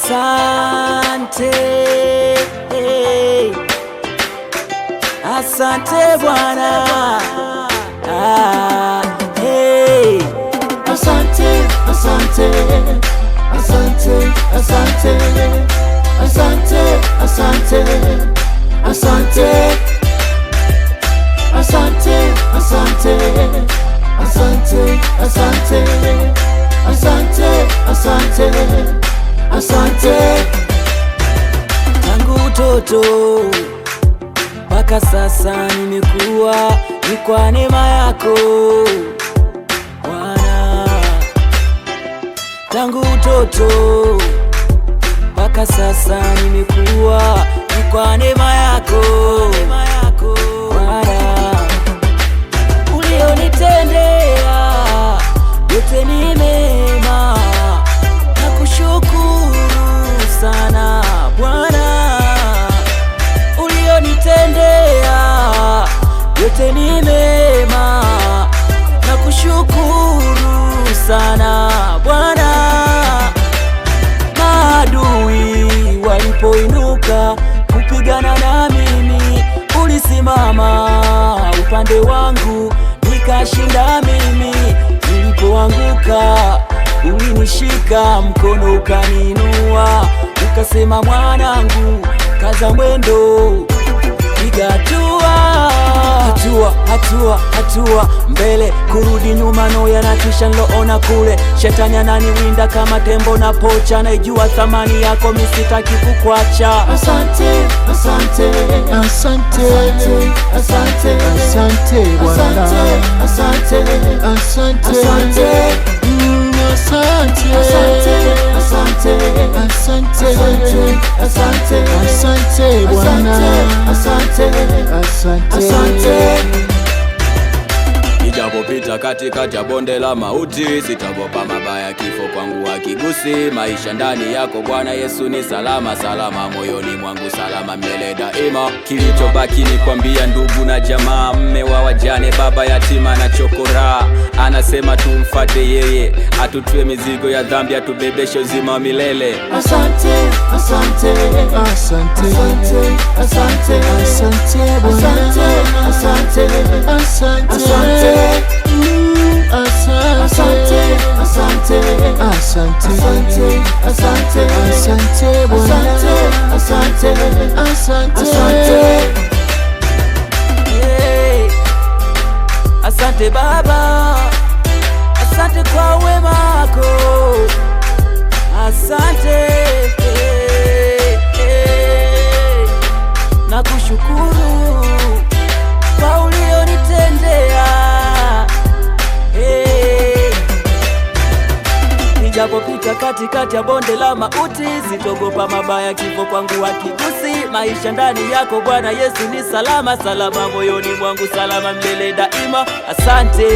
Asante, asante Bwana. Hey. Asante, asante, asante, asante, asante, asante, asante, asante, asante, asante, asante, asante, asante, asante. Tangu utoto mpaka sasa nimekuwa, ni kwa neema yako Bwana. Tangu utoto mpaka sasa nimekuwa, ni kwa neema yako Bwana. Ulionitendea yote ni mema, nakushukuru sana Bwana. Ulionitendea yote ni mema, nakushukuru sana Bwana. Maadui walipoinuka kupigana na mimi, ulisimama upande wangu nikashinda mimi. Nilipoanguka ulinishika mkono ukaniinua, ukasema mwanangu, kaza mwendo, piga hatua, hatua, hatua mbele, kurudi nyuma no yanatisha nloona kule. Shetani ananiwinda kama tembo na pocha, naijua thamani yako mimi sitaki kukwacha. Asante, asante, asante, asante, asante Bwana. Asante, asante, asante, asante, asante, asante, asante, asante Bwana. Asante, asante. Nijapopita katikati ya bonde la mauti, sitaogopa mabaya, kifo kwangu hakigusi. Maisha ndani yako Bwana Yesu ni salama, salama moyoni mwangu, salama milele daima. Kilichobaki ni kwambia ndugu na jamaa, mme wa wajane, baba yatima na chokora. Anasema tumfate yeye, atutue mizigo ya dhambi, atubebeshe uzima wa milele. Asante, asante, asante, asante, asante Bwana. Asante, asante, asante, asante, asante, asante, asante, asante Bwana. Asante, asante, asante. Hey. Asante Baba, asante kwa wema wako, asante nakushukuru kwa ulionitendea. Nijapopita katikati ya bonde la mauti, sitogopa mabaya, kifo kwangu hakigusi. Maisha ndani yako Bwana Yesu ni salama, salama moyoni mwangu, salama milele daima. Asante.